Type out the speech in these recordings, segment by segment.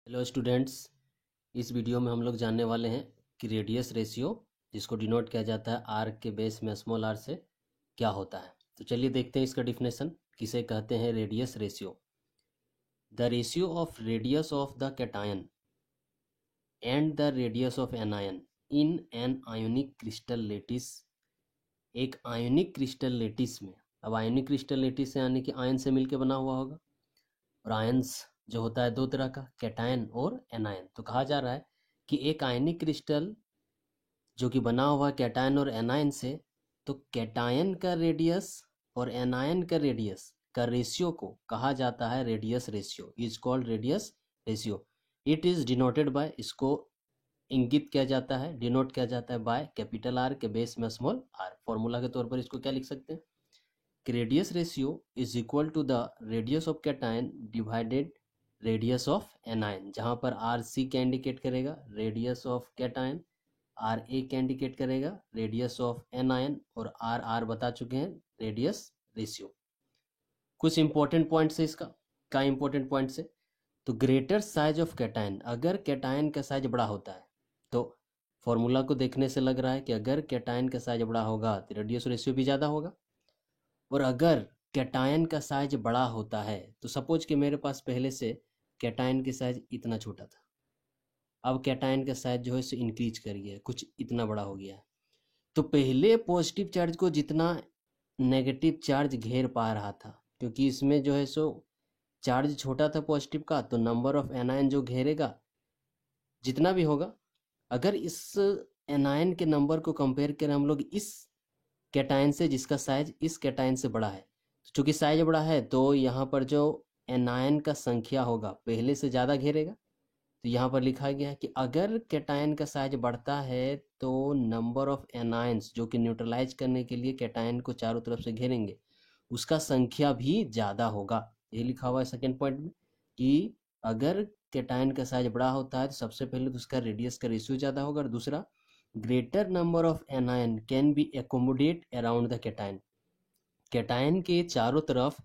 Hello students, इस video में हम लोग जानने वाले हैं कि रेडियस रेशियो, जिसको डिनोट किया जाता है आर के बेस में स्मॉल आर से, क्या होता है। तो चलिए देखते हैं इसका डिफिनेशन किसे कहते हैं। Radius ratio, the ratio of radius of the cation and the radius of anion in an ionic crystal lettuce. एक आयोनिक क्रिस्टल लेटिस में, अब आयोनिक क्रिस्टल लेटिस से यानी कि आयन से मिलकर बना हुआ होगा, और आयंस जो होता है दो तरह का, कैटायन और एनायन। तो कहा जा रहा है कि एक आयनिक क्रिस्टल जो कि बना हुआ कैटायन और एनायन से, तो कैटायन का रेडियस और एनायन का रेडियस का रेशियो को कहा जाता है radius ratio, is called radius ratio. It is denoted by, इसको इंगित किया जाता है, डिनोट किया जाता है बाय कैपिटल आर के बेस में स्मॉल आर। फॉर्मूला के तौर पर इसको क्या लिख सकते हैं कि radius ratio is equal to the radius of cation divided radius of anion, जहां पर आर सी क्या इंडिकेट करेगा, radius of cation, R A क्या इंडिकेट करेगा, रेडियस ऑफ एनायन, और आर आर बता चुके हैं रेडियस रेशियो। कुछ इंपॉर्टेंट पॉइंट्स है इसका, क्या इंपॉर्टेंट पॉइंट्स है, तो ग्रेटर साइज ऑफ कैटायन, अगर कैटायन का साइज बड़ा होता है तो फॉर्मूला को देखने से लग रहा है कि अगर कैटायन का साइज बड़ा होगा तो रेडियस रेशियो भी ज़्यादा होगा। और अगर कैटायन का साइज बड़ा होता है, तो सपोज कि मेरे पास पहले से कैटायन की साइज इतना छोटा था, अब कैटायन का साइज जो है सो इंक्रीज कर गया है, कुछ इतना बड़ा हो गया है, तो पहले पॉजिटिव चार्ज को जितना नेगेटिव चार्ज घेर पा रहा था, क्योंकि इसमें जो है सो चार्ज छोटा था पॉजिटिव का, तो नंबर ऑफ एनायन जो घेरेगा जितना भी होगा, अगर इस एनायन के नंबर को कंपेयर करें हम लोग इस कैटायन से जिसका साइज इस कैटायन से बड़ा है, तो चूंकि साइज बड़ा है तो यहाँ पर जो एनायन का संख्या होगा पहले से ज़्यादा घेरेगा। तो यहाँ पर लिखा गया है कि अगर कैटायन का साइज बढ़ता है तो नंबर ऑफ एनायंस जो कि न्यूट्रलाइज करने के लिए कैटायन को चारों तरफ से घेरेंगे, उसका संख्या भी ज़्यादा होगा। ये लिखा हुआ है सेकेंड पॉइंट में कि अगर कैटायन का साइज बड़ा होता है तो सबसे पहले तो उसका रेडियस का रेशियो ज़्यादा होगा, और दूसरा greater number of anion can be accommodate around the cation, cation के चारों तरफ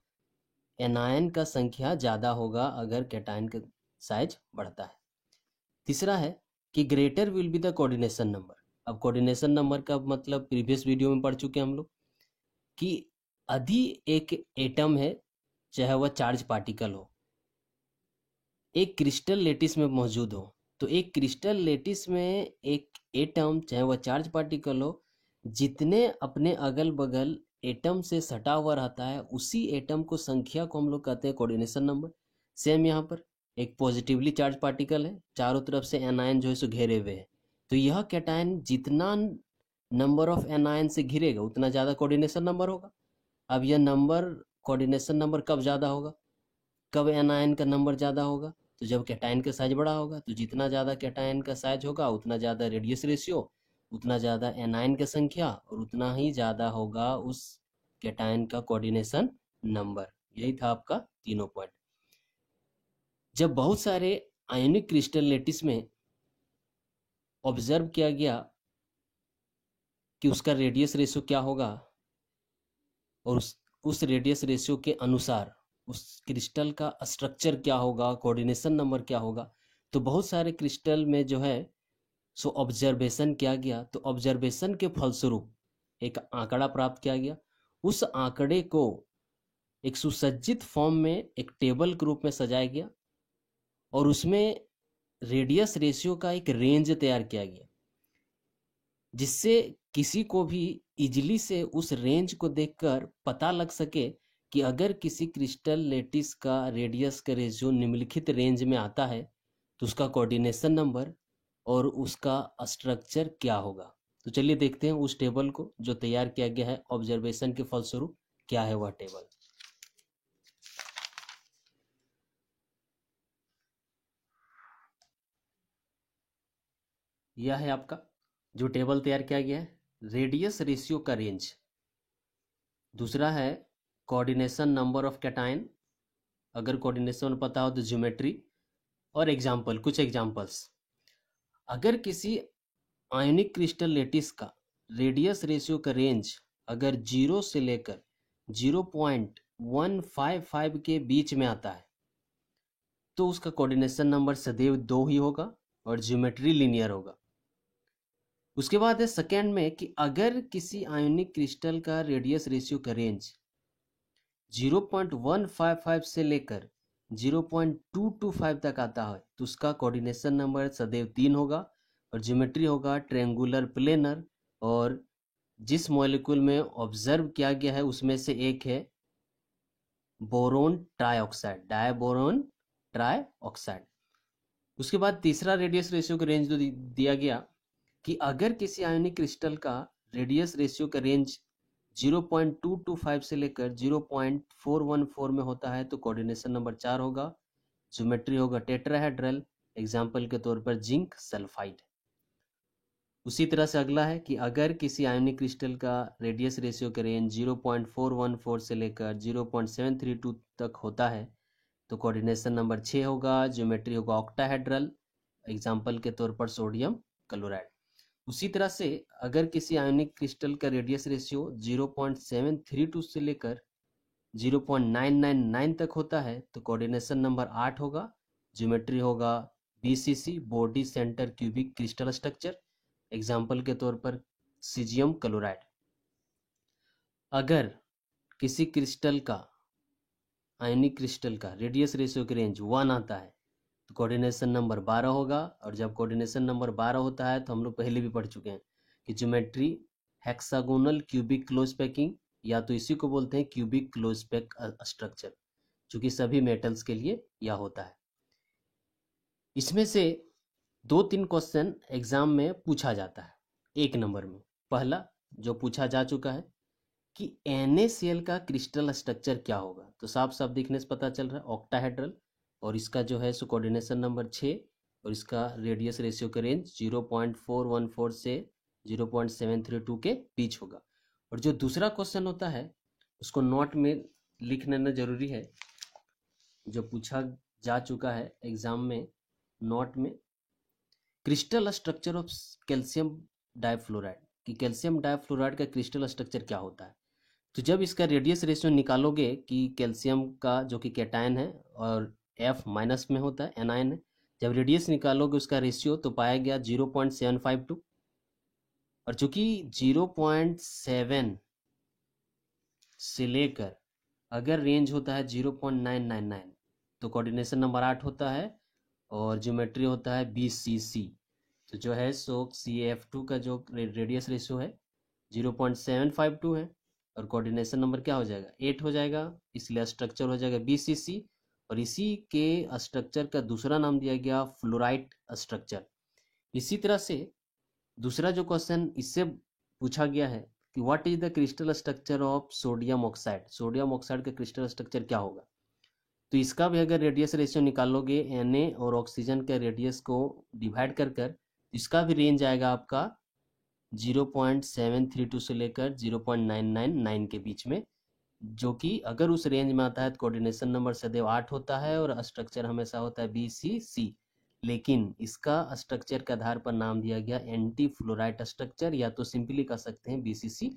एनायन का संख्या ज़्यादा होगा अगर कैटायन का साइज बढ़ता है। तीसरा है कि greater will be the coordination number. अब कोऑर्डिनेशन नंबर का मतलब प्रीवियस वीडियो में पढ़ चुके हैं हम लोग कि यदि एक एटम है, चाहे वह चार्ज पार्टिकल हो, एक क्रिस्टल लेटिस में मौजूद हो, तो एक क्रिस्टल लेटिस में एक एटम चाहे वह चार्ज पार्टिकल हो, जितने अपने अगल बगल एटम से सटा हुआ रहता है उसी एटम को संख्या को हम लोग कहते हैं कोऑर्डिनेशन नंबर। सेम यहाँ पर एक पॉजिटिवली चार्ज पार्टिकल है, चारों तरफ से एनायन जो है सो घेरे हुए है, तो यह कैटायन जितना नंबर ऑफ एनायन से घिरेगा उतना ज़्यादा कोऑर्डिनेशन नंबर होगा। अब यह नंबर कोऑर्डिनेशन नंबर कब ज़्यादा होगा, कब एनायन का नंबर ज़्यादा होगा, तो जब कैटायन का साइज बड़ा होगा। तो जितना ज़्यादा कैटायन का साइज होगा उतना ज़्यादा रेडियस रेशियो, उतना ज़्यादा एनायन की संख्या, और उतना ही ज़्यादा होगा उस कैटायन का कोऑर्डिनेशन नंबर। यही था आपका तीनों पॉइंट। जब बहुत सारे आयनिक क्रिस्टल लेटिस में ऑब्जर्व किया गया कि उसका रेडियस रेशियो क्या होगा, और उस रेडियस रेशियो के अनुसार उस क्रिस्टल का स्ट्रक्चर क्या होगा, कोऑर्डिनेशन नंबर क्या होगा, तो बहुत सारे क्रिस्टल में जो है सो ऑब्जर्वेशन किया गया। तो ऑब्जर्वेशन के फलस्वरूप एक आंकड़ा प्राप्त किया गया। उस आंकड़े को एक सुसज्जित फॉर्म में एक टेबल के रूप में सजाया गया, और उसमें रेडियस रेशियो का एक रेंज तैयार किया गया, जिससे किसी को भी इजीली से उस रेंज को देखकर पता लग सके कि अगर किसी क्रिस्टल लेटिस का रेडियस का रेशियो निम्नलिखित रेंज में आता है तो उसका कोऑर्डिनेशन नंबर और उसका स्ट्रक्चर क्या होगा। तो चलिए देखते हैं उस टेबल को जो तैयार किया गया है ऑब्जर्वेशन के फलस्वरूप, क्या है वह टेबल। यह है आपका जो टेबल तैयार किया गया है, रेडियस रेशियो का रेंज। दूसरा है कोऑर्डिनेशन नंबर ऑफ कैटायन, अगर कोऑर्डिनेशन पता हो तो ज्योमेट्री, और एग्जाम्पल, कुछ एग्जाम्पल्स। अगर किसी आयनिक क्रिस्टल लेटिस का रेडियस रेशियो का रेंज अगर 0 से लेकर 0.155 के बीच में आता है, तो उसका कोऑर्डिनेशन नंबर सदैव 2 ही होगा और ज्योमेट्री लीनियर होगा। उसके बाद है सेकेंड में कि अगर किसी आयोनिक क्रिस्टल का रेडियस रेशियो का रेंज 0.155 से लेकर 0.225 तक आता है तो उसका कोऑर्डिनेशन नंबर सदैव 3 होगा और ज्योमेट्री होगा ट्रायंगुलर प्लेनर। और जिस मॉलिक्यूल में ऑब्जर्व किया गया है उसमें से एक है बोरोन ट्राइऑक्साइड, डायबोरोन ट्राइऑक्साइड। उसके बाद तीसरा रेडियस रेशियो का रेंज दिया गया कि अगर किसी आयोनिक क्रिस्टल का रेडियस रेशियो का रेंज 0.225 से लेकर 0.414 में होता है तो कोऑर्डिनेशन नंबर 4 होगा, ज्योमेट्री होगा टेट्राहेड्रल, एग्जाम्पल के तौर पर जिंक सल्फाइड। उसी तरह से अगला है कि अगर किसी आयोनिक क्रिस्टल का रेडियस रेशियो का रेंज 0.414 से लेकर 0.732 तक होता है तो कोऑर्डिनेशन नंबर 6 होगा, ज्योमेट्री होगा ऑक्टाहेड्रल, एग्जाम्पल के तौर पर सोडियम क्लोराइड। उसी तरह से अगर किसी आयोनिक क्रिस्टल का रेडियस रेशियो 0.732 से लेकर 0.999 तक होता है तो कोऑर्डिनेशन नंबर 8 होगा, ज्योमेट्री होगा BCC, body centre cubic crystal structure, example के तौर पर सीजियम क्लोराइड। अगर किसी क्रिस्टल का आयोनिक क्रिस्टल का रेडियस रेशियो की रेंज 1 आता है तो कोऑर्डिनेशन नंबर 12 होगा। और जब कोऑर्डिनेशन नंबर 12 होता है तो हम लोग पहले भी पढ़ चुके हैं कि geometry hexagonal cubic close packing, या तो इसी को बोलते हैं क्यूबिक क्लोज पैक स्ट्रक्चर, जो कि सभी मेटल्स के लिए यह होता है। इसमें से 2-3 क्वेश्चन एग्जाम में पूछा जाता है 1 नंबर में। पहला जो पूछा जा चुका है कि NaCl का क्रिस्टल स्ट्रक्चर क्या होगा, तो साफ साफ दिखने से पता चल रहा है ऑक्टाहेड्रल, और इसका जो है सो कोऑर्डिनेशन नंबर 6 और इसका रेडियस रेशियो का रेंज 0.414 से 0.732 के बीच होगा। और जो दूसरा क्वेश्चन होता है उसको नोट में लिख लेना जरूरी है, जो पूछा जा चुका है एग्जाम में नोट में, crystal structure of calcium difluoride, कि कैल्शियम डाइफ्लोराइड का क्रिस्टल स्ट्रक्चर क्या होता है। तो जब इसका रेडियस रेशियो निकालोगे कि कैल्शियम का जो कि कैटायन है और F माइनस में होता है, एनायन है, जब रेडियस निकालोगे उसका रेशियो तो पाया गया 0.752, और चूंकि 0.7 से लेकर अगर रेंज होता है 0.999 तो कोऑर्डिनेशन नंबर 8 होता है और ज्योमेट्री होता है BCC। तो जो है सो CF2 का जो रेडियस रेशियो है 0.752 है और कोऑर्डिनेशन नंबर क्या हो जाएगा 8 हो जाएगा, इसलिए स्ट्रक्चर हो जाएगा BCC। और इसी के स्ट्रक्चर का दूसरा नाम दिया गया फ्लोराइट स्ट्रक्चर। इसी तरह से दूसरा जो क्वेश्चन इससे पूछा गया है कि what is the crystal structure of sodium oxide, sodium oxide का क्रिस्टल स्ट्रक्चर क्या होगा। तो इसका भी अगर रेडियस रेशियो निकालोगे Na और ऑक्सीजन के रेडियस को डिवाइड कर इसका भी रेंज आएगा आपका 0.732 से लेकर 0.999 के बीच में, जो कि अगर उस रेंज में आता है तो कोऑर्डिनेशन नंबर सदैव 8 होता है और स्ट्रक्चर हमेशा होता है BCC। लेकिन इसका स्ट्रक्चर के आधार पर नाम दिया गया एंटी फ्लोराइट स्ट्रक्चर, या तो सिंपली कह सकते हैं BCC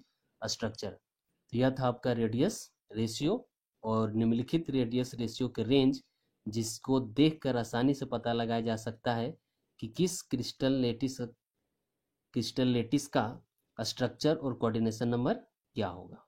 स्ट्रक्चर। तो यह था आपका रेडियस रेशियो और निम्नलिखित रेडियस रेशियो के रेंज, जिसको देखकर आसानी से पता लगाया जा सकता है कि किस क्रिस्टल लेटिस का स्ट्रक्चर और कोऑर्डिनेशन नंबर क्या होगा।